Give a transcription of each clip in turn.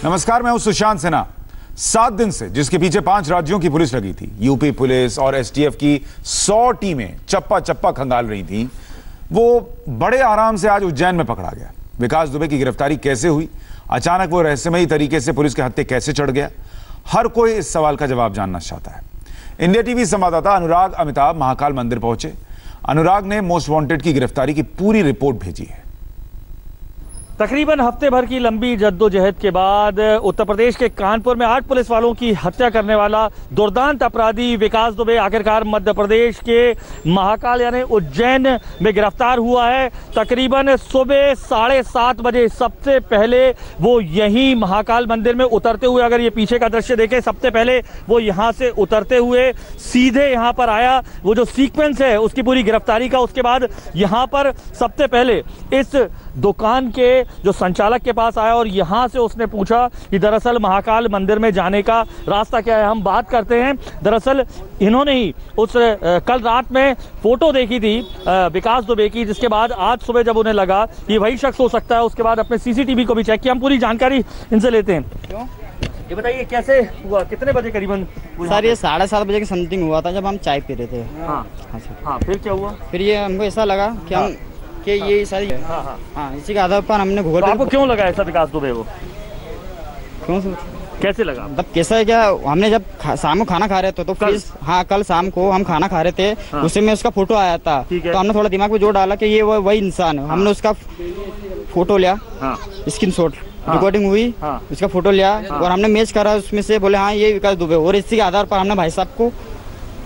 नमस्कार, मैं हूं सुशांत सिन्हा। 7 दिन से जिसके पीछे 5 राज्यों की पुलिस लगी थी, यूपी पुलिस और एसटीएफ की 100 टीमें चप्पा चप्पा खंगाल रही थी, वो बड़े आराम से आज उज्जैन में पकड़ा गया। विकास दुबे की गिरफ्तारी कैसे हुई, अचानक वो रहस्यमयी तरीके से पुलिस के हत्थे कैसे चढ़ गया, हर कोई इस सवाल का जवाब जानना चाहता है। इंडिया टीवी संवाददाता अनुराग अमिताभ महाकाल मंदिर पहुंचे। अनुराग ने मोस्ट वांटेड की गिरफ्तारी की पूरी रिपोर्ट भेजी है। तकरीबन हफ्ते भर की लंबी जद्दोजहद के बाद उत्तर प्रदेश के कानपुर में 8 पुलिस वालों की हत्या करने वाला दुर्दांत अपराधी विकास दुबे आखिरकार मध्य प्रदेश के महाकाल यानी उज्जैन में गिरफ्तार हुआ है। तकरीबन सुबह 7:30 बजे सबसे पहले वो यहीं महाकाल मंदिर में उतरते हुए, अगर ये पीछे का दृश्य देखें, सबसे पहले वो यहाँ से उतरते हुए सीधे यहाँ पर आया। वो जो सीक्वेंस है उसकी पूरी गिरफ्तारी का, उसके बाद यहाँ पर सबसे पहले इस दुकान के जो संचालक के पास आया और यहां से उसने पूछा कि दरअसल महाकाल मंदिर में जाने का रास्ता क्या है। हम बात करते हैं, दरअसल इन्होंने ही उस कल रात में फोटो देखी थी विकास दुबे की, जिसके बाद आज सुबह जब उन्हें लगा कि वही शख्स हो सकता है, उसके बाद अपने सीसीटीवी को भी चेक किया। हम पूरी जानकारी इनसे लेते हैं। क्यों? ये बताइए कैसे हुआ, कितने बजे करीबन? सर ये 7:30 बजे की समथिंग हुआ था जब हम चाय पी रहे थे। हाँ, फिर क्या हुआ? फिर ये हमको ऐसा लगा कि हम कि ये सारी इसी के आधार पर हमने गूगल। आपको क्यों लगा ऐसा विकास दुबे वो? क्यों कैसे लगा? मतलब कैसा है क्या, हमने जब शाम को खाना खा रहे थे तो कल शाम को हम खाना खा रहे थे, उससे में उसका फोटो आया था, तो हमने थोड़ा दिमाग में जोर डाला कि ये वही इंसान है। हमने उसका फोटो लिया, स्क्रीनशॉट रिकॉर्डिंग हुई, उसका फोटो लिया और हमने मैच करा उसमें से, बोले हाँ ये विकास दुबे, और इसी के आधार पर हमने भाई साहब को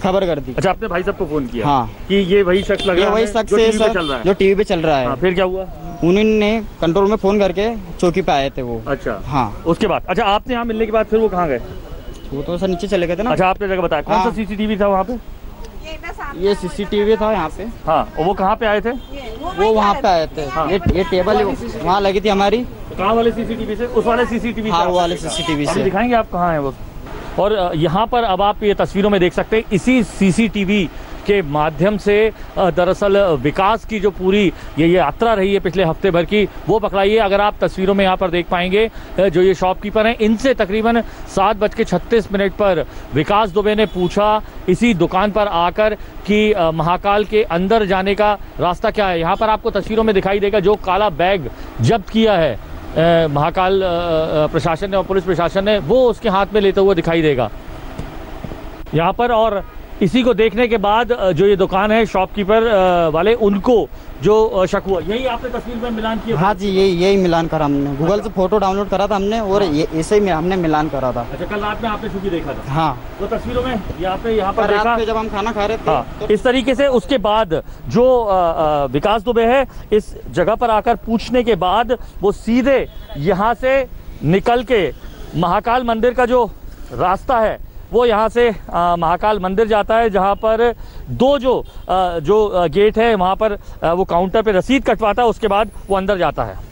खबर कर दी। अच्छा, आपने भाई साहब को फोन किया? हाँ, कि ये वही शख्स लग रहा है, वही शख्स है जो टीवी पे चल रहा है। फिर क्या हुआ? उन्होंने कंट्रोल में फोन करके चौकी पे आए थे वो। अच्छा, हाँ। उसके बाद अच्छा, आपने यहाँ मिलने के बाद फिर वो कहाँ गए? वो तो सर नीचे चले गए थे ना। अच्छा, आपने जगह बताया कौन सा सीसीटीवी था वहाँ पे? ये सीसीटीवी था यहाँ पे। हाँ, और वो कहाँ पे आए थे? वो वहाँ पे आए थे। ये टेबल वहाँ लगी थी हमारी। कहाँ वाले सीसीटीवी से? उस वाले सीसीटीवी? हाँ, वो वाले सीसीटीवी से। दिखाएंगे आप कहाँ है वो। और यहाँ पर अब आप ये तस्वीरों में देख सकते हैं, इसी सीसीटीवी के माध्यम से दरअसल विकास की जो पूरी ये यात्रा रही है पिछले हफ्ते भर की, वो पकड़ाई है। अगर आप तस्वीरों में यहाँ पर देख पाएंगे, जो ये शॉपकीपर हैं, इनसे तकरीबन 7:36 पर विकास दुबे ने पूछा इसी दुकान पर आकर कि महाकाल के अंदर जाने का रास्ता क्या है। यहाँ पर आपको तस्वीरों में दिखाई देगा जो काला बैग जब्त किया है महाकाल प्रशासन ने और पुलिस प्रशासन ने, वो उसके हाथ में लेते हुए दिखाई देगा यहाँ पर। और इसी को देखने के बाद जो ये दुकान है, शॉपकीपर वाले, उनको जो शक हुआ, यही आपने तस्वीर में मिलान किया? हाँ जी, यही मिलान करा हमने, गूगल से फोटो डाउनलोड करा था हमने और ऐसे ही हमने मिलान करा था। अच्छा, कल रात में आपने चूंकि देखा था? हाँ, तो तस्वीरों में यहाँ पर देखा जब हम खाना खा रहे थे। हाँ, तो इस तरीके से उसके बाद जो विकास दुबे है, इस जगह पर आकर पूछने के बाद वो सीधे यहाँ से निकल के महाकाल मंदिर का जो रास्ता है वो यहाँ से महाकाल मंदिर जाता है, जहाँ पर दो जो गेट है वहाँ पर वो काउंटर पे रसीद कटवाता है, उसके बाद वो अंदर जाता है।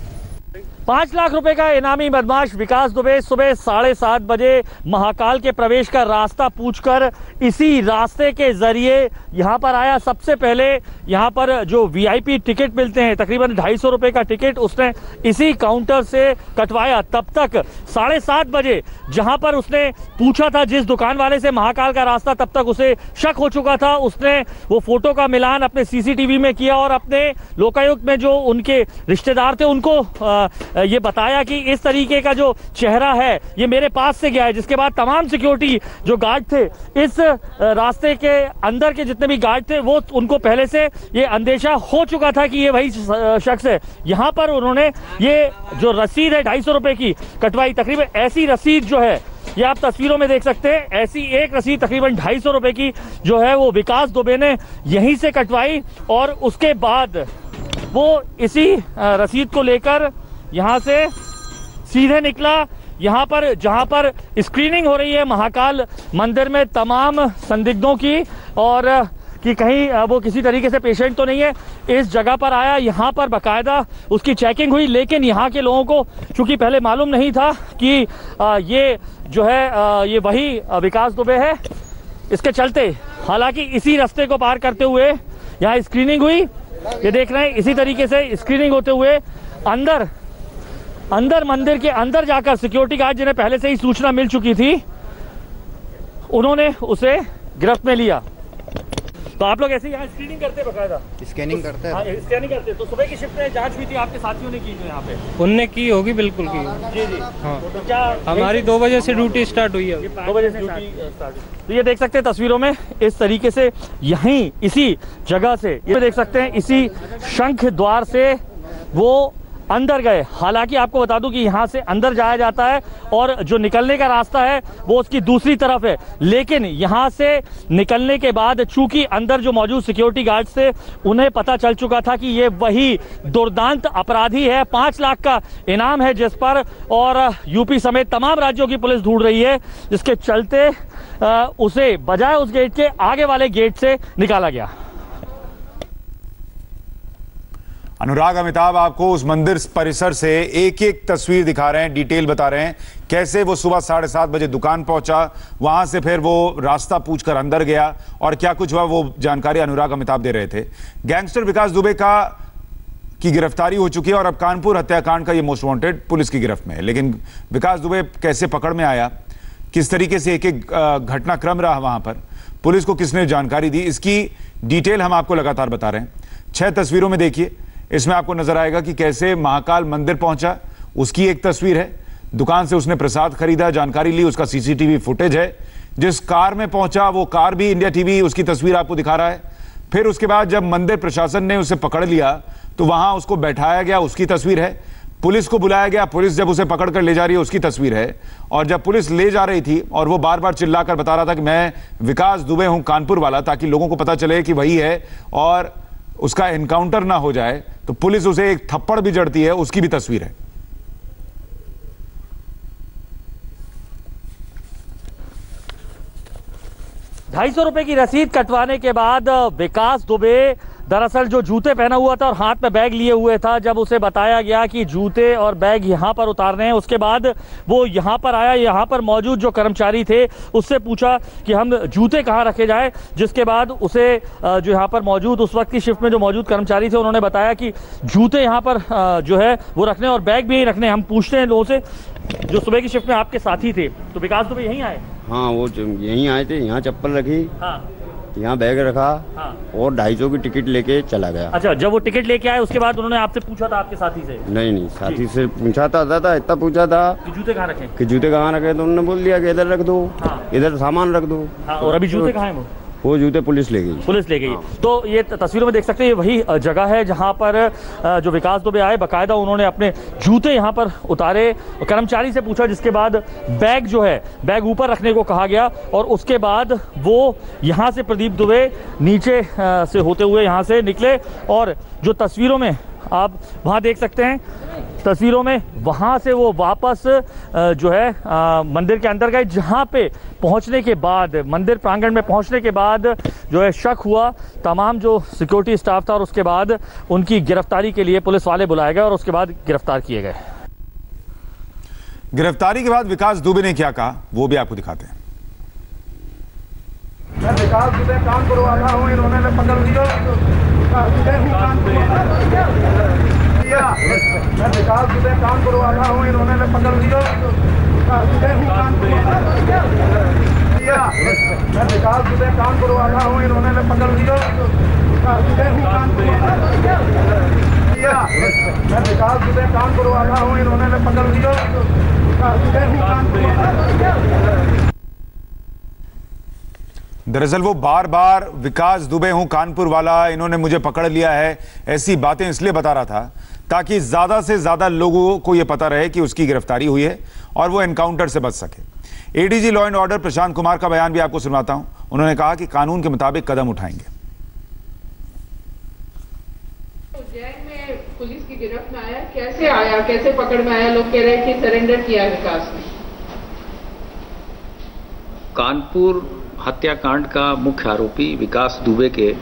5 लाख रुपए का इनामी बदमाश विकास दुबे सुबह 7:30 बजे महाकाल के प्रवेश का रास्ता पूछकर इसी रास्ते के जरिए यहाँ पर आया। सबसे पहले यहाँ पर जो वीआईपी टिकट मिलते हैं, तकरीबन 250 रुपए का टिकट उसने इसी काउंटर से कटवाया। तब तक 7:30 बजे जहाँ पर उसने पूछा था जिस दुकान वाले से महाकाल का रास्ता, तब तक उसे शक हो चुका था। उसने वो फोटो का मिलान अपने सीसीटीवी में किया और अपने लोकायुक्त में जो उनके रिश्तेदार थे उनको ये बताया कि इस तरीके का जो चेहरा है ये मेरे पास से गया है। जिसके बाद तमाम सिक्योरिटी जो गार्ड थे, इस रास्ते के अंदर के जितने भी गार्ड थे, वो उनको पहले से ये अंदेशा हो चुका था कि ये वही शख्स है। यहाँ पर उन्होंने ये जो रसीद है 250 रुपए की कटवाई। तकरीबन ऐसी रसीद जो है, ये आप तस्वीरों में देख सकते हैं, ऐसी एक रसीद तकरीबन 250 रुपए की जो है वो विकास दुबे ने यहीं से कटवाई। और उसके बाद वो इसी रसीद को लेकर यहाँ से सीधे निकला यहाँ पर जहाँ पर स्क्रीनिंग हो रही है महाकाल मंदिर में तमाम संदिग्धों की, और कि कहीं वो किसी तरीके से पेशेंट तो नहीं है। इस जगह पर आया, यहाँ पर बाकायदा उसकी चेकिंग हुई, लेकिन यहाँ के लोगों को चूंकि पहले मालूम नहीं था कि ये जो है ये वही विकास दुबे है, इसके चलते हालांकि इसी रास्ते को पार करते हुए यहाँ स्क्रीनिंग हुई। ये देख रहे हैं, इसी तरीके से स्क्रीनिंग होते हुए अंदर अंदर मंदिर के अंदर जाकर सिक्योरिटी गार्ड जिन्हें पहले से ही सूचना मिल चुकी थी, उन्होंने उसे गिरफ्त में लिया। तो आप लोग ऐसे यहाँ स्क्रीनिंग करते बकायदा? स्कैनिंग करते हैं। हाँ, स्कैनिंग करते। तो सुबह की शिफ्ट में जांच हुई थी, आपके साथियों ने की जो यहाँ पे? उनने की होगी, बिल्कुल की। जी जी। हाँ, तो क्या हमारी 2 बजे से ड्यूटी स्टार्ट हुई है। 2 बजे से ड्यूटी स्टार्ट हुई। तो ये देख सकते हैं तस्वीरों में, इस तरीके से यहीं इसी जगह से ये देख सकते हैं, इसी शंख द्वार से वो अंदर गए। हालांकि आपको बता दूं कि यहाँ से अंदर जाया जाता है और जो निकलने का रास्ता है वो उसकी दूसरी तरफ है, लेकिन यहाँ से निकलने के बाद चूंकि अंदर जो मौजूद सिक्योरिटी गार्ड्स थे उन्हें पता चल चुका था कि ये वही दुर्दांत अपराधी है, 5 लाख का इनाम है जिस पर, और यूपी समेत तमाम राज्यों की पुलिस ढूंढ रही है, जिसके चलते उसे बजाय उस गेट के आगे वाले गेट से निकाला गया। अनुराग अमिताभ आपको उस मंदिर परिसर से एक एक तस्वीर दिखा रहे हैं, डिटेल बता रहे हैं कैसे वो सुबह 7:30 बजे दुकान पहुंचा, वहां से फिर वो रास्ता पूछकर अंदर गया और क्या कुछ हुआ, वो जानकारी अनुराग अमिताभ दे रहे थे। गैंगस्टर विकास दुबे की गिरफ्तारी हो चुकी है और अब कानपुर हत्याकांड का ये मोस्ट वांटेड पुलिस की गिरफ्त में है। लेकिन विकास दुबे कैसे पकड़ में आया, किस तरीके से एक एक घटनाक्रम रहा वहां पर, पुलिस को किसने जानकारी दी, इसकी डिटेल हम आपको लगातार बता रहे हैं। 6 तस्वीरों में देखिए, इसमें आपको नजर आएगा कि कैसे महाकाल मंदिर पहुंचा, उसकी एक तस्वीर है। दुकान से उसने प्रसाद खरीदा, जानकारी ली, उसका सीसीटीवी फुटेज है। जिस कार में पहुंचा वो कार भी इंडिया टीवी उसकी तस्वीर आपको दिखा रहा है। फिर उसके बाद जब मंदिर प्रशासन ने उसे पकड़ लिया तो वहां उसको बैठाया गया, उसकी तस्वीर है। पुलिस को बुलाया गया, पुलिस जब उसे पकड़ कर ले जा रही है उसकी तस्वीर है। और जब पुलिस ले जा रही थी और वो बार बार चिल्लाकर बता रहा था कि मैं विकास दुबे हूं कानपुर वाला, ताकि लोगों को पता चले कि वही है और उसका एनकाउंटर ना हो जाए, तो पुलिस उसे एक थप्पड़ भी जड़ती है, उसकी भी तस्वीर है। ₹250 की रसीद कटवाने के बाद विकास दुबे दरअसल जो जूते पहना हुआ था और हाथ में बैग लिए हुए था, जब उसे बताया गया कि जूते और बैग यहाँ पर उतारने हैं, उसके बाद वो यहाँ पर आया। यहाँ पर मौजूद जो कर्मचारी थे उससे पूछा कि हम जूते कहाँ रखे जाए, जिसके बाद उसे जो यहाँ पर मौजूद उस वक्त की शिफ्ट में जो मौजूद कर्मचारी थे उन्होंने बताया कि जूते यहाँ पर जो है वो रखने और बैग भी यहीं रखने। हम पूछते हैं लोगों से जो सुबह की शिफ्ट में आपके साथी थे, तो विकास दुबे यहीं आए? हाँ, वो यहीं आए थे, यहाँ चप्पल रखी, हाँ, यहाँ बैग रखा, हाँ, और 250 की टिकट लेके चला गया। अच्छा, जब वो टिकट लेके आए उसके बाद उन्होंने आपसे पूछा था आपके साथी से? नहीं, साथी से पूछा था, इतना पूछा था कि जूते कहाँ रखे, तो उन्होंने बोल दिया कि इधर रख दो, हाँ, इधर सामान रख दो। हाँ, और अभी जूते कहाँ हैं? वो जूते पुलिस ले गई। हाँ। तो ये तस्वीरों में देख सकते हैं, ये वही जगह है जहां पर जो विकास दुबे आए, बाकायदा उन्होंने अपने जूते यहां पर उतारे, कर्मचारी से पूछा, जिसके बाद बैग जो है बैग ऊपर रखने को कहा गया और उसके बाद वो यहां से प्रदीप दुबे नीचे से होते हुए यहां से निकले। और जो तस्वीरों में आप वहां देख सकते हैं, तस्वीरों में वहां से वो वापस जो है मंदिर के अंदर गए, जहां पे पहुंचने के बाद, मंदिर प्रांगण में पहुंचने के बाद जो है शक हुआ, तमाम जो सिक्योरिटी स्टाफ था और उसके बाद उनकी गिरफ्तारी के लिए पुलिस वाले बुलाए गए और उसके बाद गिरफ्तार किए गए। गिरफ्तारी के बाद विकास दुबे ने क्या कहा वो भी आपको दिखाते हैं। मैं विकास दुबे कानपुर वाला हूँ, इन्होंने पकड़ लिया। मैं विकास दुबे कानपुर वाला हूँ, इन्होंने पकड़ लिया। मैं विकास दुबे कानपुर वाला हूँ, इन्होंने पकड़ लिया। मैं विकास दुबे कानपुर वाला हूँ, इन्होंने पकड़ लिया। दरअसल वो बार बार विकास दुबे हूं कानपुर वाला, इन्होंने मुझे पकड़ लिया है, ऐसी बातें इसलिए बता रहा था ताकि ज्यादा से ज्यादा लोगों को यह पता रहे कि उसकी गिरफ्तारी हुई है और वो एनकाउंटर से बच सके। ADG law and order Prashant Kumar का बयान भी आपको सुनाता हूं। उन्होंने कहा कि कानून के मुताबिक कदम उठाएंगे। उज्जैन में पुलिस की गिरफ्त में आया, कैसे आया, कैसे पकड़ में आया? लोग कह रहे हैं कि सरेंडर किया विकास ने। कानपुर हत्याकांड का मुख्य आरोपी विकास दुबे के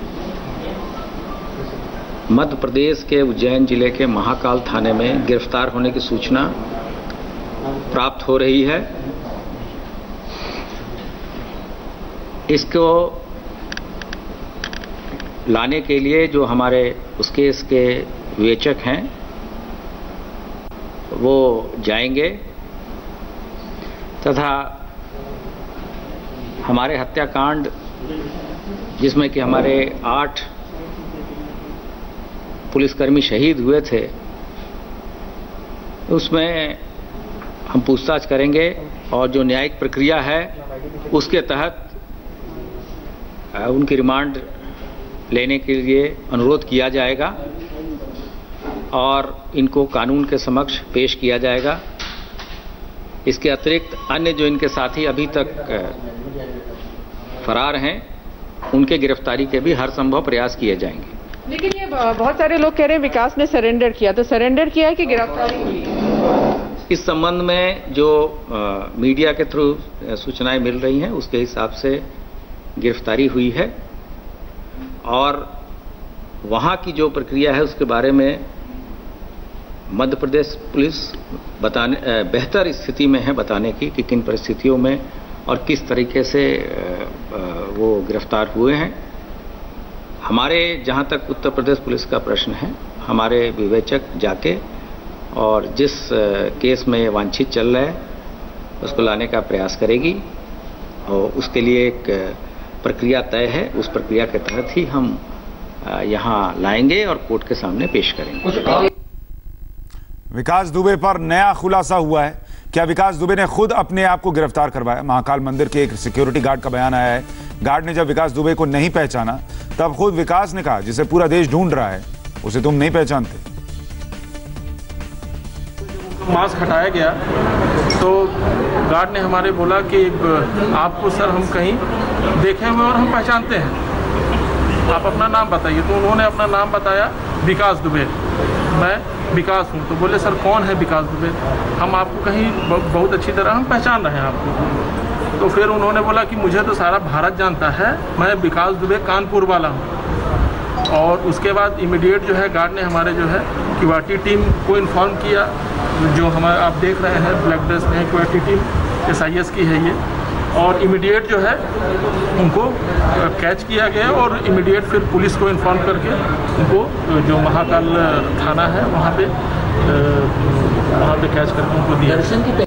मध्य प्रदेश के उज्जैन जिले के महाकाल थाने में गिरफ्तार होने की सूचना प्राप्त हो रही है। इसको लाने के लिए जो हमारे उस केस के विवेचक हैं वो जाएंगे तथा हमारे हत्याकांड जिसमें कि हमारे 8 पुलिसकर्मी शहीद हुए थे, उसमें हम पूछताछ करेंगे और जो न्यायिक प्रक्रिया है उसके तहत उनकी रिमांड लेने के लिए अनुरोध किया जाएगा और इनको कानून के समक्ष पेश किया जाएगा। इसके अतिरिक्त अन्य जो इनके साथी अभी तक फरार हैं, उनके गिरफ्तारी के भी हर संभव प्रयास किए जाएंगे। लेकिन ये बहुत सारे लोग कह रहे हैं विकास ने सरेंडर किया, तो सरेंडर किया है कि गिरफ्तारी हुई? इस संबंध में जो मीडिया के थ्रू सूचनाएं मिल रही हैं उसके हिसाब से गिरफ्तारी हुई है और वहां की जो प्रक्रिया है उसके बारे में मध्य प्रदेश पुलिस बेहतर स्थिति में है बताने की कि किन परिस्थितियों में और किस तरीके से वो गिरफ्तार हुए हैं। हमारे जहां तक उत्तर प्रदेश पुलिस का प्रश्न है, हमारे विवेचक जाके और जिस केस में वांछित चल रहा है उसको लाने का प्रयास करेगी और उसके लिए एक प्रक्रिया तय है। उस प्रक्रिया के तहत ही हम यहाँ लाएंगे और कोर्ट के सामने पेश करेंगे। विकास दुबे पर नया खुलासा हुआ है। क्या विकास दुबे ने खुद अपने आप को गिरफ्तार करवाया? महाकाल मंदिर के एक सिक्योरिटी गार्ड का बयान आया है। गार्ड ने जब विकास दुबे को नहीं पहचाना तब खुद विकास ने कहा, जिसे पूरा देश ढूंढ रहा है उसे तुम नहीं पहचानते। मास्क हटाया गया तो गार्ड ने हमारे बोला कि आपको सर हम कहीं देखे हुए और हम पहचानते हैं, आप अपना नाम बताइए। तो उन्होंने अपना नाम बताया, विकास दुबे। मैं विकास हूँ। तो बोले सर कौन है विकास दुबे? हम आपको कहीं बहुत अच्छी तरह हम पहचान रहे हैं आपको। तो फिर उन्होंने बोला कि मुझे तो सारा भारत जानता है, मैं विकास दुबे कानपुर वाला हूँ। और उसके बाद इमीडिएट जो है गार्ड ने हमारे जो है क्यूआरटी टीम को इन्फॉर्म किया, जो हमारे आप देख रहे हैं ब्लैक ड्रेस में क्यूआरटी टीम SIS की है ये, और इमीडिएट जो है उनको कैच किया गया और इमीडिएट फिर पुलिस को इन्फॉर्म करके उनको जो महाकाल थाना है वहाँ पे कैच करके उनको दिया।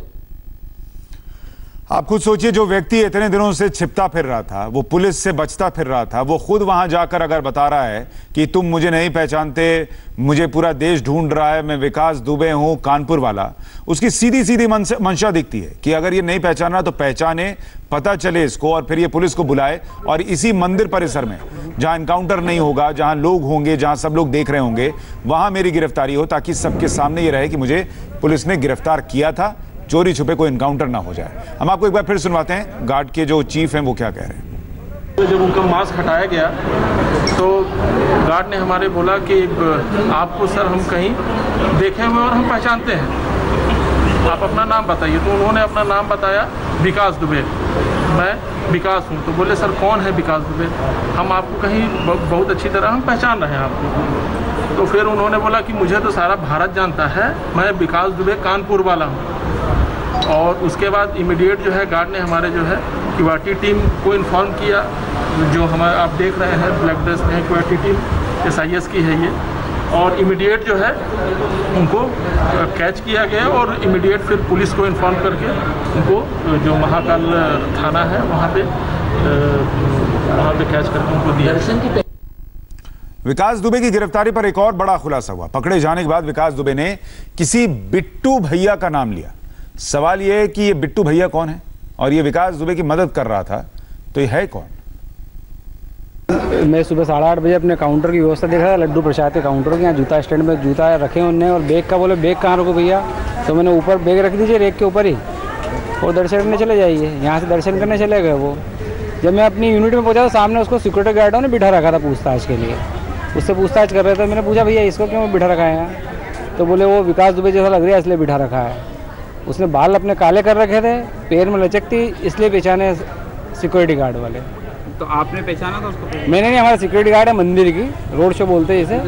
आप खुद सोचिए, जो व्यक्ति इतने दिनों से छिपता फिर रहा था, वो पुलिस से बचता फिर रहा था, वो खुद वहां जाकर अगर बता रहा है कि तुम मुझे नहीं पहचानते, मुझे पूरा देश ढूंढ रहा है, मैं विकास दुबे हूं कानपुर वाला, उसकी सीधी सीधी मंशा दिखती है कि अगर ये नहीं पहचाना तो पहचाने, पता चले इसको और फिर ये पुलिस को बुलाए और इसी मंदिर परिसर में जहां एनकाउंटर नहीं होगा, जहां लोग होंगे, जहां सब लोग देख रहे होंगे, वहां मेरी गिरफ्तारी हो, ताकि सबके सामने ये रहे कि मुझे पुलिस ने गिरफ्तार किया था, चोरी छुपे कोई एनकाउंटर ना हो जाए। हम आपको एक बार फिर सुनवाते हैं गार्ड के जो चीफ हैं वो क्या कह रहे हैं। तो जब उनका मास्क हटाया गया तो गार्ड ने हमारे बोला कि आपको सर हम कहीं देखे हुए और हम पहचानते हैं, आप अपना नाम बताइए। तो उन्होंने अपना नाम बताया, विकास दुबे। मैं विकास हूँ। तो बोले सर कौन है विकास दुबे? हम आपको कहीं बहुत अच्छी तरह हम पहचान रहे हैं आपको। तो फिर उन्होंने बोला कि मुझे तो सारा भारत जानता है, मैं विकास दुबे कानपुर वाला हूँ। और उसके बाद इमीडिएट जो है गार्ड ने हमारे जो है क्यूआरटी टीम को इन्फॉर्म किया, जो हमारे आप देख रहे हैं ब्लैक ड्रेस में क्यूआरटी टीम SIS की है ये, और इमीडिएट जो है उनको कैच किया गया और इमीडिएट फिर पुलिस को इन्फॉर्म करके उनको जो महाकाल थाना है वहाँ पे कैच करके उनको दिया। विकास दुबे की गिरफ्तारी पर एक और बड़ा खुलासा हुआ। पकड़े जाने के बाद विकास दुबे ने किसी बिट्टू भैया का नाम लिया। सवाल यह है कि ये बिट्टू भैया कौन है और ये विकास दुबे की मदद कर रहा था, तो ये है कौन? मैं सुबह 8:30 बजे अपने काउंटर की व्यवस्था देख रहा था, लड्डू प्रसाद के काउंटर के यहाँ जूता स्टैंड में जूता रखे उन्होंने, और बैग का बोले बैग कहाँ रखो भैया? तो मैंने ऊपर बैग रख दीजिए रेक के ऊपर ही, और दर्शन करने चले जाइए। यहाँ से दर्शन करने चले गए वो। जब मैं अपनी यूनिट में पहुँचा तो सामने उसको सिक्योरिटी गार्डों ने बिठा रखा था पूछताछ के लिए। उससे पूछताछ कर रहे थे। मैंने पूछा भैया इसको क्यों बिठा रखा है यहाँ? तो बोले वो विकास दुबे जैसा लग रहा है इसलिए बिठा रखा है। उसने बाल अपने काले कर रखे थे, पैर में लचक थी, इसलिए पहचाने सिक्योरिटी गार्ड वाले। तो आपने पहचाना था उसको? मैंने नहीं, हमारा सिक्योरिटी गार्ड है मंदिर की, रोड शो बोलते हैं इसे।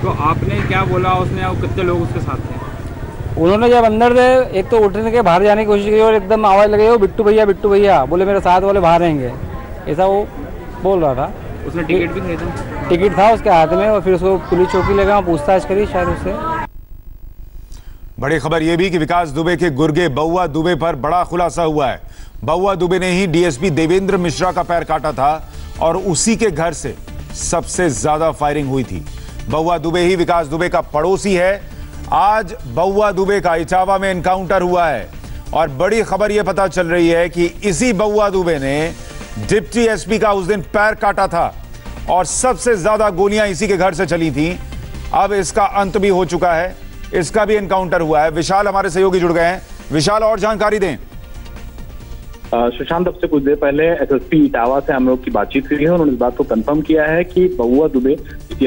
तो आपने क्या बोला उसने, और कितने लोग उसके साथ थे? उन्होंने जब अंदर थे, एक तो उठने के बाहर जाने की कोशिश की और एकदम आवाज़ लगी वो बिट्टू भैया, बोले मेरे साथ वाले बाहर रहेंगे, ऐसा वो बोल रहा था। उसने टिकट भी खरीदा? टिकट था उसके हाथ में, और फिर उसको पुलिस चौकी ले गया, पूछताछ करी शायद उससे। बड़ी खबर यह भी कि विकास दुबे के गुर्गे बउआ दुबे पर बड़ा खुलासा हुआ है। बउआ दुबे ने ही डीएसपी देवेंद्र मिश्रा का पैर काटा था और उसी के घर से सबसे ज्यादा फायरिंग हुई थी। बउआ दुबे ही विकास दुबे का पड़ोसी है। आज बउआ दुबे का इटावा में एनकाउंटर हुआ है और बड़ी खबर यह पता चल रही है कि इसी बउआ दुबे ने डिप्टी एसपी का उस दिन पैर काटा था और सबसे ज्यादा गोलियां इसी के घर से चली थी। अब इसका अंत भी हो चुका है, इसका भी एनकाउंटर हुआ है। विशाल हमारे सहयोगी जुड़ गए हैं। विशाल, और जानकारी दें। सुशांत, अब से कुछ देर पहले एसएसपी इटावा से हम लोग की बातचीत हुई है। उन्होंने इस बात को कंफर्म किया है कि बउआ दुबे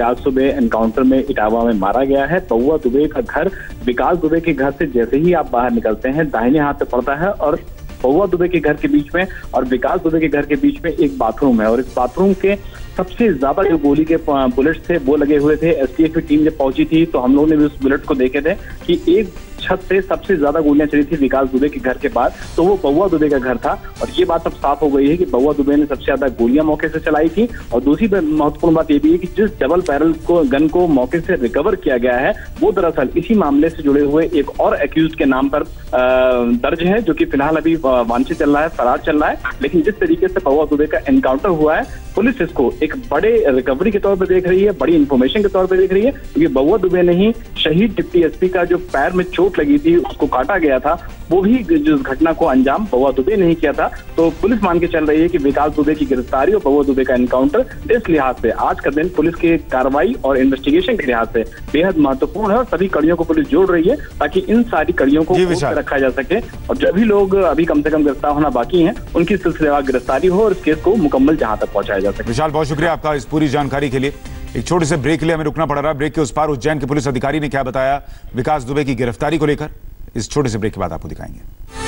आज सुबह एनकाउंटर में इटावा में मारा गया है। बउआ दुबे का घर विकास दुबे के घर से जैसे ही आप बाहर निकलते हैं दाहिने हाथ पे पड़ता है और बउआ दुबे के घर के बीच में और विकास दुबे के घर के बीच में एक बाथरूम है और इस बाथरूम के सबसे ज्यादा जो गोली के बुलेट थे वो लगे हुए थे। एसटीएफ की टीम जब पहुंची थी तो हम लोगों ने भी उस बुलेट को देखे थे कि एक छत से सबसे ज्यादा गोलियां चली थी विकास दुबे के घर के बाद, तो वो बउआ दुबे का घर था। और ये बात अब साफ हो गई है कि बउआ दुबे ने सबसे ज्यादा गोलियां मौके से चलाई थी। और दूसरी महत्वपूर्ण बात ये भी है कि जिस डबल बैरल को गन को मौके से रिकवर किया गया है वो दरअसल इसी मामले से जुड़े हुए एक और एक्यूज के नाम पर दर्ज है, जो कि फिलहाल अभी वांछित चल रहा है, फरार चल रहा है। लेकिन जिस तरीके से बउआ दुबे का एनकाउंटर हुआ है, पुलिस इसको एक बड़े रिकवरी के तौर पर देख रही है, बड़ी इंफॉर्मेशन के तौर पर देख रही है, क्योंकि बउआ दुबे ने ही शहीद डिप्टी एसपी का जो पैर में चोट लगी थी, उसको काटा गया था, वो भी जिस घटना को अंजाम बउआ दुबे ने ही किया था। तो पुलिस मान के चल रही है कि विकास दुबे की गिरफ्तारी और बउआ दुबे का एनकाउंटर इस लिहाज से आज का दिन पुलिस की कार्रवाई और इन्वेस्टिगेशन के लिहाज से बेहद महत्वपूर्ण है और सभी कड़ियों को पुलिस जोड़ रही है ताकि इन सारी कड़ियों को रखा जा सके और जो भी लोग अभी कम से कम गिरफ्तार होना बाकी हैं उनकी सिलसिलेवार गिरफ्तारी हो और इस केस को मुकम्मल जहां तक पहुंचाया जा सके। विशाल, बहुत शुक्रिया आपका इस पूरी जानकारी के लिए। एक छोटे से ब्रेक के लिए हमें रुकना पड़ रहा है। ब्रेक के उस पार उज्जैन के पुलिस अधिकारी ने क्या बताया विकास दुबे की गिरफ्तारी को लेकर, इस छोटे से ब्रेक के बाद आपको दिखाएंगे।